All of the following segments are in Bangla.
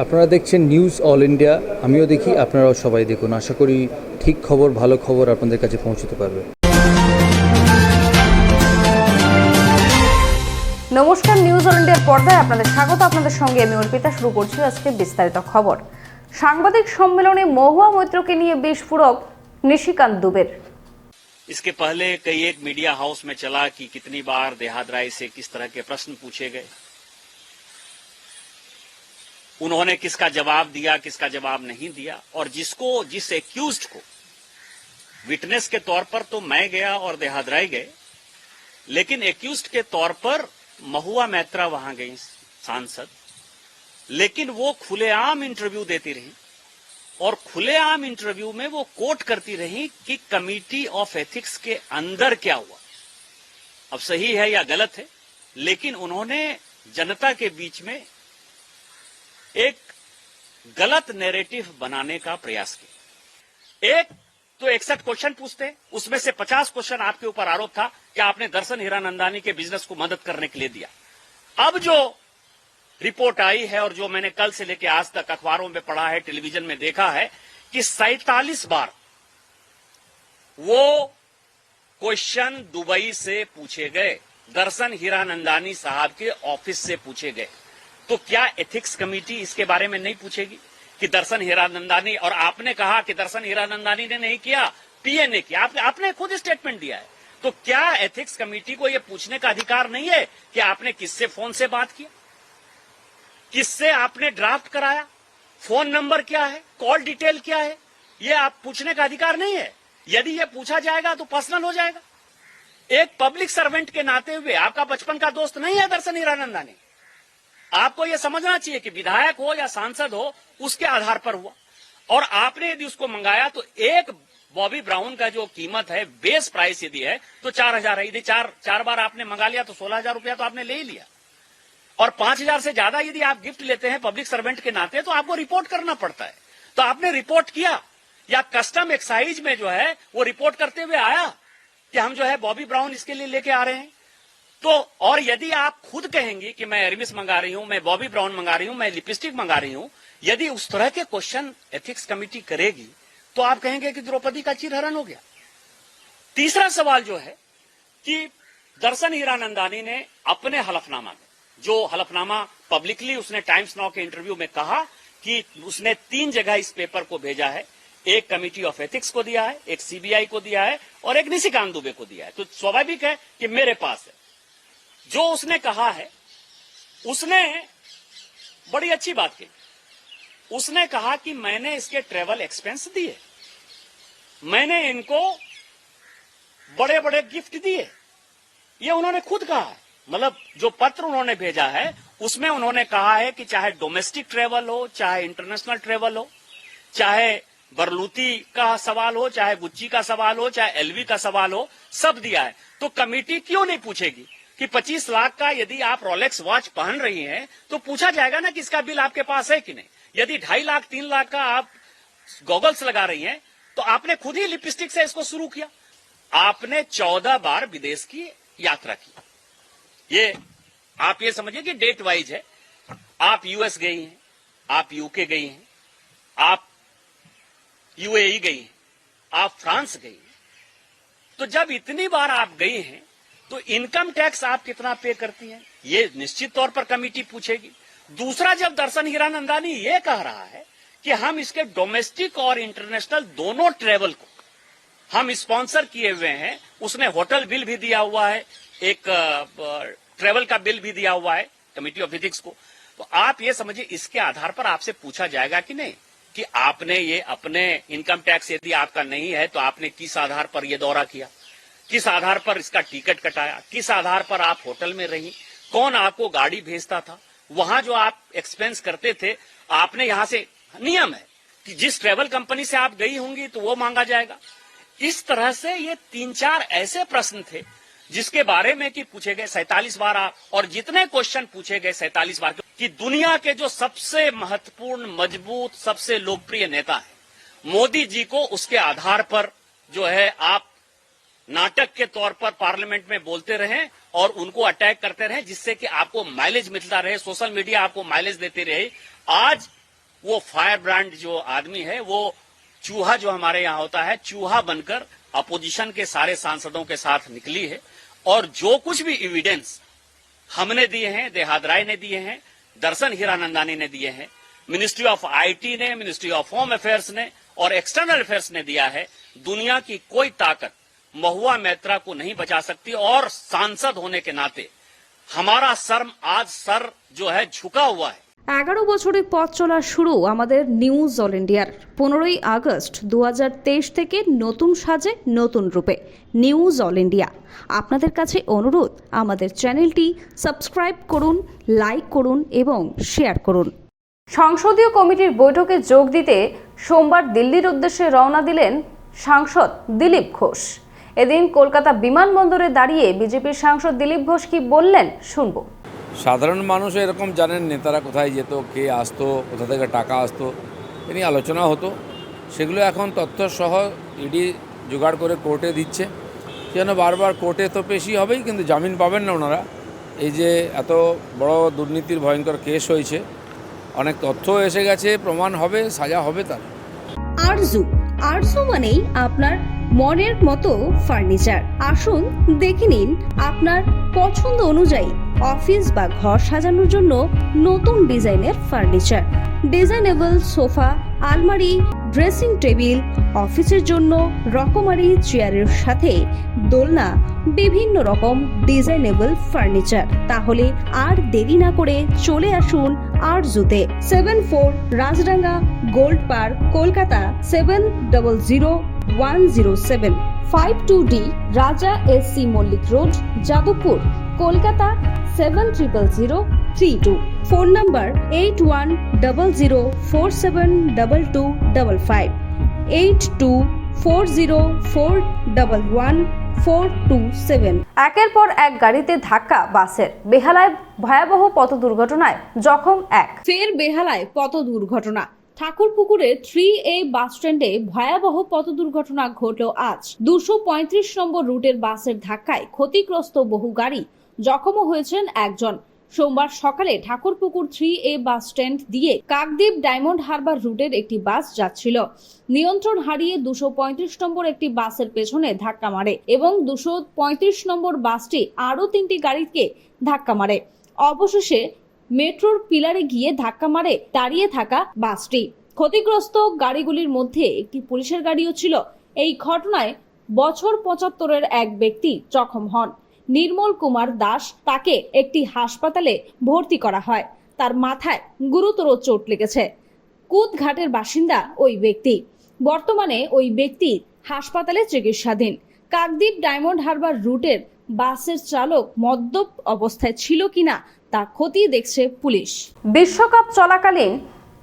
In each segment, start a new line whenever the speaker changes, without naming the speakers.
আপনারা দেখছেন নিউজ অল ইন্ডিয়া, আমিও দেখি, আপনারাও সবাই দেখুন। আশা করি ঠিক খবর, ভালো খবর আপনাদের কাছে পৌঁছতে পারবে।
নমস্কার, নিউজ অল ইন্ডিয়ার পর্দায় আপনাদের স্বাগত। আপনাদের সঙ্গে আমি অর্পিতা। শুরু করছি আজকে বিস্তারিত খবর। সাংবাদিক সম্মেলনে মহুয়া মৈত্রকে নিয়ে বিস্ফোরক নিশিকান্ত দুবের।
इसके पहले कई एक मीडिया हाउस में चला कि कितनी बार देहात राय से किस तरह के प्रश्न पूछे गए, उन्होंने किसका जवाब दिया, किसका जवाब नहीं दिया, और जिस एक्यूज्ड को विटनेस के तौर पर तो मैं गया और देहात राय गए, लेकिन एक्यूज्ड के तौर पर महुआ मैत्रा वहां गई सांसद, लेकिन वो खुलेआम इंटरव्यू देती रही और खुलेआम इंटरव्यू में वो कोट करती रही कि कमिटी ऑफ एथिक्स के अंदर क्या हुआ। अब सही है या गलत है, लेकिन उन्होंने जनता के बीच में एक गलत नैरेटिव बनाने का प्रयास किया। एक तो 61 क्वेश्चन पूछते, उसमें से 50 क्वेश्चन आपके ऊपर आरोप था कि आपने दर्शन हीरानंदानी के बिजनेस को मदद करने के लिए दिया। अब जो रिपोर्ट आई है और जो मैंने कल से लेकर आज तक अखबारों में पढ़ा है, टेलीविजन में देखा है, कि 47 बार वो क्वेश्चन दुबई से पूछे गए, दर्शन हीरानंदानी साहब के ऑफिस से पूछे गए। तो क्या एथिक्स कमेटी इसके बारे में नहीं पूछेगी कि दर्शन हीरानंदानी, और आपने कहा कि दर्शन हीरानंदानी ने नहीं किया, पीए ने किया, आपने खुद स्टेटमेंट दिया है। तो क्या एथिक्स कमेटी को यह पूछने का अधिकार नहीं है कि आपने किससे फोन से बात किया, किससे आपने ड्राफ्ट कराया, फोन नंबर क्या है, कॉल डिटेल क्या है? ये आप पूछने का अधिकार नहीं है। यदि ये पूछा जाएगा तो पर्सनल हो जाएगा। एक पब्लिक सर्वेंट के नाते हुए आपका बचपन का दोस्त नहीं है दर्शन हीरानंदानी। आपको यह समझना चाहिए कि विधायक हो या सांसद हो, उसके आधार पर हुआ। और आपने यदि उसको मंगाया तो एक बॉबी ब्राउन का जो कीमत है, बेस प्राइस यदि है तो 4,000 है। यदि चार बार आपने मंगा लिया तो 16,000 रुपया तो आपने ले ही लिया। और 5,000 से ज्यादा यदि आप गिफ्ट लेते हैं पब्लिक सर्वेंट के नाते तो आपको रिपोर्ट करना पड़ता है। तो आपने रिपोर्ट किया, या कस्टम एक्साइज में जो है वो रिपोर्ट करते हुए आया कि हम जो है बॉबी ब्राउन इसके लिए लेके आ रहे हैं। तो और यदि आप खुद कहेंगे कि मैं एरमिस मंगा रही हूं, मैं बॉबी ब्राउन मंगा रही हूं, मैं लिपस्टिक मंगा रही हूं, यदि उस तरह के क्वेश्चन एथिक्स कमेटी करेगी तो आप कहेंगे कि द्रौपदी का चीरहरण हो गया। तीसरा सवाल जो है कि दर्शन हीरानंदानी ने अपने हलफनामा में, जो हलफनामा पब्लिकली उसने टाइम्स नाउ के इंटरव्यू में कहा कि उसने 3 जगह इस पेपर को भेजा है, एक कमिटी ऑफ एथिक्स को दिया है, एक सीबीआई को दिया है और एक निशिकांत दुबे को दिया है। तो स्वाभाविक है कि मेरे पास है। जो उसने कहा है, उसने बड़ी अच्छी बात की। उसने कहा कि मैंने इसके ट्रेवल एक्सपेंस दिए, मैंने इनको बड़े बड़े गिफ्ट दिए, ये उन्होंने खुद कहा है। मतलब जो पत्र उन्होंने भेजा है उसमें उन्होंने कहा है कि चाहे डोमेस्टिक ट्रेवल हो, चाहे इंटरनेशनल ट्रेवल हो, चाहे बरलूती का सवाल हो, चाहे गुच्ची का सवाल हो, चाहे एलवी का सवाल हो, सब दिया है। तो कमेटी क्यों नहीं पूछेगी कि 25 लाख का यदि आप रोलेक्स वॉच पहन रही हैं तो पूछा जाएगा ना कि इसका बिल आपके पास है कि नहीं। यदि 2.5 लाख 3 लाख का आप गॉगल्स लगा रही हैं तो आपने खुद ही लिपस्टिक से इसको शुरू किया। आपने 14 बार विदेश की यात्रा की। ये आप ये समझिए कि डेट वाइज है। आप यूएस गई हैं, आप यूके गई हैं, आप यूएई गई हैं, आप फ्रांस गई हैं। तो जब इतनी बार आप गई हैं तो इनकम टैक्स आप कितना पे करती हैं, ये निश्चित तौर पर कमेटी पूछेगी। दूसरा, जब दर्शन हीरानंदानी ये कह रहा है कि हम इसके डोमेस्टिक और इंटरनेशनल दोनों ट्रेवल को हम स्पॉन्सर किए हुए हैं, उसने होटल बिल भी दिया हुआ है, एक ट्रेवल का बिल भी दिया हुआ है कमेटी ऑफ एथिक्स को। तो आप ये समझिए इसके आधार पर आपसे पूछा जाएगा कि नहीं कि आपने ये अपने इनकम टैक्स यदि आपका नहीं है तो आपने किस आधार पर ये दौरा किया, किस आधार पर इसका टिकट कटाया, किस आधार पर आप होटल में रही, कौन आपको गाड़ी भेजता था, वहां जो आप एक्सपेंस करते थे आपने, यहां से नियम है कि जिस ट्रेवल कंपनी से आप गई होंगी तो वो मांगा जाएगा। इस तरह से ये 3-4 ऐसे प्रश्न थे जिसके बारे में कि पूछे गए 47 बार और जितने क्वेश्चन पूछे गए 47 बार कि दुनिया के जो सबसे महत्वपूर्ण, मजबूत, सबसे लोकप्रिय नेता है मोदी जी को उसके आधार पर जो है आप नाटक के तौर पर पार्लियामेंट में बोलते रहें और उनको अटैक करते रहें, जिससे कि आपको माइलेज मिलता रहे, सोशल मीडिया आपको माइलेज देते रहे। आज वो फायर ब्रांड जो आदमी है वो चूहा जो हमारे यहाँ होता है चूहा बनकर अपोजिशन के सारे सांसदों के साथ निकली है। और जो कुछ भी एविडेंस हमने दिए हैं, देहाद राय ने दिए हैं, दर्शन हीरानंदानी ने दिए हैं, मिनिस्ट्री ऑफ आईटी ने, मिनिस्ट्री ऑफ होम अफेयर्स ने और एक्सटर्नल अफेयर्स ने दिया है, दुनिया की कोई ताकत महुआ मैत्रा को नहीं बचा सकती। और सांसद होने के नाते हमारा सर जो है झुका हुआ है।
11 বছরের পথ চলা শুরু আমাদের নিউজ অল ইন্ডিয়ার। 15ই আগস্ট 2023 থেকে নতুন সাজে নতুন রূপে নিউজ অল ইন্ডিয়া। আপনাদের কাছে অনুরোধ, আমাদের চ্যানেলটি সাবস্ক্রাইব করুন, লাইক করুন এবং শেয়ার করুন। সংসদীয় কমিটির বৈঠকে যোগ দিতে সোমবার দিল্লির উদ্দেশ্যে রওনা দিলেন সাংসদ দিলীপ ঘোষ। এদিন কলকাতা বিমানবন্দরে দাঁড়িয়ে বিজেপির সাংসদ দিলীপ ঘোষ কি বললেন শুনবো।
সাধারণ মানুষ এরকম জানেন নেতারা কোথায় যেত, কে আসতো, কোথা থেকে টাকা আসতো, এ নিয়ে আলোচনা হতো। সেগুলো এখন তথ্যসহ ইডি জোগাড় করে কোর্টে দিচ্ছে। সেজন্য বারবার কোর্টে তো পেশি হবেই, কিন্তু জামিন পাবেন না ওনারা। এই যে এত বড় দুর্নীতির ভয়ঙ্কর কেস হয়েছে, অনেক তথ্য এসে গেছে, প্রমাণ হবে, সাজা হবে তার।
আরজু মানেই আপনার মনের মতো ফার্নিচার। আসুন দেখে নিন আপনার পছন্দ অনুযায়ী অফিস বা ঘর সাজানোর জন্য নতুন ডিজাইনের ফার্নিচার। ডিজাইনেবল সোফা, আলমারি, ড্রেসিং টেবিল, অফিসের জন্য রকমারি চেয়ারের সাথে দোলনা, বিভিন্ন রকম ডিজাইনেবল ফার্নিচার। তাহলে আর দেরি না করে চলে আসুন আরজুতে। 74 Rajdanga Gold Park, Kolkata 700107। 52D Raja SC Mallick Road, Jadavpur, Kolkata 700032। Phone number 8100472255, 8240411427। একের পর এক গাড়িতে ধাক্কা বাসের। বেহালায় ভয়াবহ পথ দুর্ঘটনায় জখম এক। ফের বেহালায় পথ দুর্ঘটনা। ঠাকুরপুকুরের 3A বাস স্ট্যান্ডে ভয়াবহ পথ দুর্ঘটনা ঘটল আজ। 235 নম্বর রুটের বাসের ধাক্কায় ক্ষতিগ্রস্ত বহু গাড়ি, জখমও হয়েছেন একজন। সোমবার সকালে ঠাকুরপুকুর 3A বাস স্ট্যান্ড দিয়ে কাকদ্বীপ ডায়মন্ড হারবার রুটের একটি বাস যাচ্ছিল। নিয়ন্ত্রণ হারিয়ে 235 নম্বর একটি বাসের পেছনে ধাক্কা মারে এবং 235 নম্বর বাসটি আরও 3টি গাড়িকে ধাক্কা মারে। অবশেষে মেট্রোর পিলারে গিয়ে ধাক্কা মারে দাঁড়িয়ে থাকা বাসটি। ক্ষতিগ্রস্ত গাড়িগুলির মধ্যে একটি পুলিশের গাড়িও ছিল। এই ঘটনায় বছর 75-এর এক ব্যক্তি জখম হন। নির্মল কুমার দাস, তাকে একটি হাসপাতালে ভর্তি করা হয়। তার মাথায় গুরুতর চোট লেগেছে। কুদঘাটের বাসিন্দা ওই ব্যক্তি। বর্তমানে ওই ব্যক্তি হাসপাতালে চিকিৎসাধীন। কাকদ্বীপ ডায়মন্ড হারবার রুটের বাসের চালক মদ্যপ অবস্থায় ছিল কিনা তা খতিয়ে দেখছে পুলিশ। বিশ্বকাপ চলাকালীন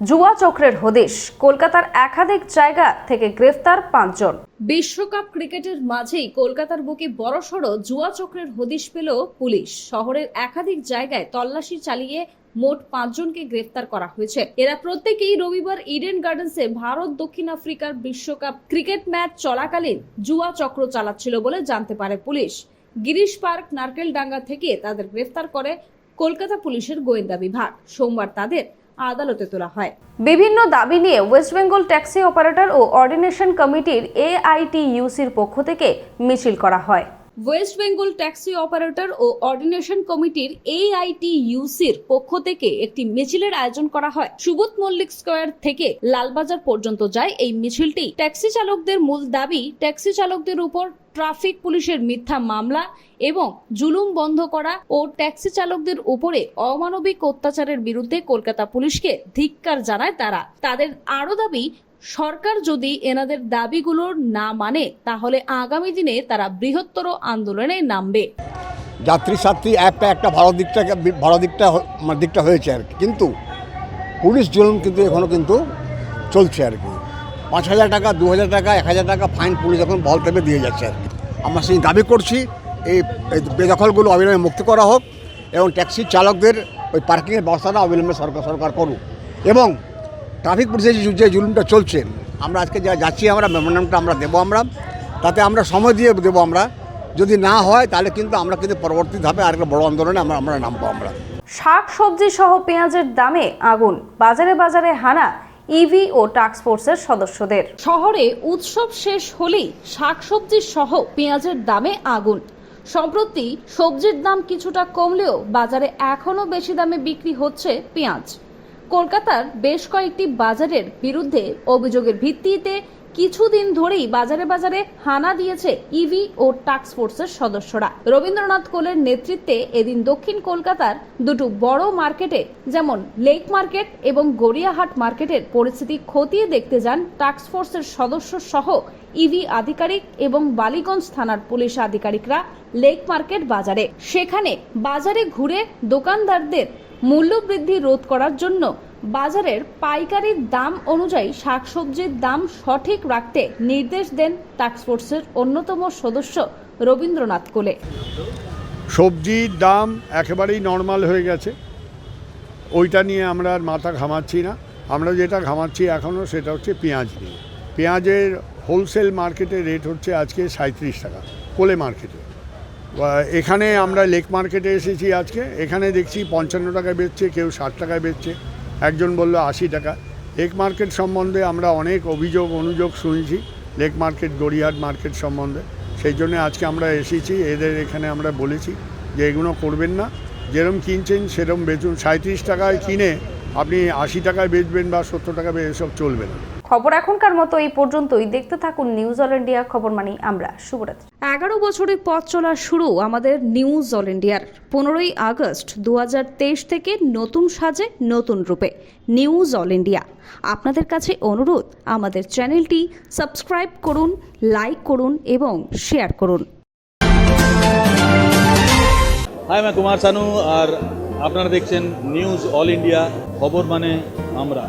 জুয়া চক্রের হদিশ। কলকাতার একাধিক জায়গা থেকে গ্রেফতার 5 জন। বিশ্বকাপ ক্রিকেটের মাঝেই কলকাতার বুকে বড়সড় জুয়া চক্রের হদিশ পেল পুলিশ। শহরের একাধিক জায়গায় তল্লাশি চালিয়ে মোট 5 জনকে গ্রেফতার করা হয়েছে। এরা প্রত্যেকেই রবিবার ইডেন গার্ডেন্সে ভারত দক্ষিণ আফ্রিকার বিশ্বকাপ ক্রিকেট ম্যাচ চলাকালীন জুয়া চক্র চালাচ্ছিল বলে জানতে পারে পুলিশ। গিরিশ পার্ক, নারকেলডাঙ্গা থেকে তাদের গ্রেফতার করে কলকাতা পুলিশের গোয়েন্দা বিভাগ। সোমবার তাদের আদালতে তোলা হয়। বিভিন্ন দাবি নিয়ে ওয়েস্ট বেঙ্গল ট্যাক্সি অপারেটর ও অর্ডিনেশন কমিটির AITUCর পক্ষ থেকে মিছিল করা হয়। ওয়েস্ট বেঙ্গল ট্যাক্সি অপারেটর ও অর্ডিনেশন কমিটির AITUCর পক্ষ থেকে একটি মিছিলের আয়োজন করা হয়। সুবোধ মল্লিক স্কয়ার থেকে লালবাজার পর্যন্ত যায় এই মিছিলটি। ট্যাক্সি চালকদের মূল দাবি, ট্যাক্সি চালকদের উপর ট্রাফিক পুলিশের মিথ্যা মামলা এবং জুলুম বন্ধ করা ও ট্যাক্সি চালকদের উপরে অমানবিক অত্যাচারের বিরুদ্ধে কলকাতা পুলিশকে ধিক্কার জানায় তারা। তাদের আরও দাবি, সরকার যদি এনাদের দাবিগুলো না মানে তাহলে আগামী দিনে তারা বৃহত্তর আন্দোলনে নামবে।
যাত্রী সাথী অ্যাপটা একটা ভালো দিকটা হয়েছে আর কি, কিন্তু পুলিশ জুলুম কিন্তু এখনও কিন্তু চলছে আর কি। 5,000 টাকা, 2,000 টাকা, 1,000 টাকা ফাইন পুলিশ এখন বল থেকে দিয়ে যাচ্ছে আর কি। আমরা সেই দাবি করছি এই বেদখলগুলো অবিলম্বে মুক্তি করা হোক এবং ট্যাক্সি চালকদের ওই পার্কিংয়ের ব্যবস্থাটা অবিলম্বে সরকার করুক। এবং ট্রাফিক পুলিশের যে জুলুমটা চলছে, আমরা আজকে যা যাচ্ছি, আমরা মেমোরান্ডামটা আমরা দেবো, তাতে আমরা সময় দিয়ে দেবো। আমরা যদি না হয় তাহলে কিন্তু আমরা কিন্তু পরবর্তী ধাপে আরেকটা বড় আন্দোলনে আমরা নামবো। আমরা
শাক সবজি সহ পেঁয়াজের দামে আগুন। বাজারে বাজারে হানা ইভি ও টাস্ক ফোর্সের সদস্যদের। শহরে উৎসব শেষ হলেই শাকসবজি সহ পেঁয়াজের দামে আগুন। সম্প্রতি সবজির দাম কিছুটা কমলেও বাজারে এখনো বেশি দামে বিক্রি হচ্ছে পেঁয়াজ। কলকাতার বেশ কয়েকটি বাজারের বিরুদ্ধে অভিযোগের ভিত্তিতে কিছুদিন ধরেই বাজারে বাজারে হানা দিয়েছে ইভি ও টাস্ক ফোর্সের সদস্যরা। রবীন্দ্রনাথ কোলের নেতৃত্বে এদিন দক্ষিণ কলকাতার দুটো বড় মার্কেটে যেমন লেক মার্কেট এবং গড়িয়াহাট মার্কেটের পরিস্থিতি খতিয়ে দেখতে যান টাস্ক ফোর্সের সদস্য সহ ইভি আধিকারিক এবং বালিগঞ্জ থানার পুলিশ আধিকারিকরা লেক মার্কেট বাজারে। সেখানে বাজারে ঘুরে দোকানদারদের মূল্য বৃদ্ধি রোধ করার জন্য বাজারের পাইকারি দাম অনুযায়ী শাকসবজির দাম সঠিক রাখতে নির্দেশ দেন টাস্ক ফোর্সের অন্যতম সদস্য রবীন্দ্রনাথ কোলে।
সবজির দাম একেবারেই নর্মাল হয়ে গেছে, ওইটা নিয়ে আমরা আর মাথা ঘামাচ্ছি না। আমরা যেটা ঘামাচ্ছি এখনও সেটা হচ্ছে পেঁয়াজ নিয়ে। পেঁয়াজের হোলসেল মার্কেটে রেট হচ্ছে আজকে 37 টাকা কোলে মার্কেটে। এখানে আমরা লেক মার্কেটে এসেছি আজকে, এখানে দেখছি 55 টাকায় বেচছে, কেউ 60 টাকায় বেচছে, একজন বলল 80 টাকা। লেক মার্কেট সম্বন্ধে আমরা অনেক অনুযোগ শুনেছি লেক মার্কেট গড়িয়াহাট মার্কেট সম্বন্ধে, সেই জন্য আজকে আমরা এসেছি। এদের এখানে আমরা বলেছি যে এগুলো করবেন না, যেরকম কিনছেন সেরকম বেচুন। 37 টাকায় কিনে আপনি 80 টাকায় বেচবেন বা 70 টাকা এসব চলবে না।
খবর এখনকার মতো এই পর্যন্তই। দেখতে থাকুন নিউজ অল ইন্ডিয়া। খবর মানেই আমরা। শুভরাত্রি। 11 বছরের পথ চলা শুরু আমাদের নিউজ অল ইন্ডিয়ার। 15ই আগস্ট 2023 থেকে নতুন সাজে নতুন রূপে নিউজ অল ইন্ডিয়া। আপনাদের কাছে অনুরোধ, আমাদের চ্যানেলটি সাবস্ক্রাইব করুন, লাইক করুন এবং শেয়ার করুন।
হাই, আমি কুমার সানু আর আপনারা দেখছেন নিউজ অল ইন্ডিয়া। খবর মানে আমরা।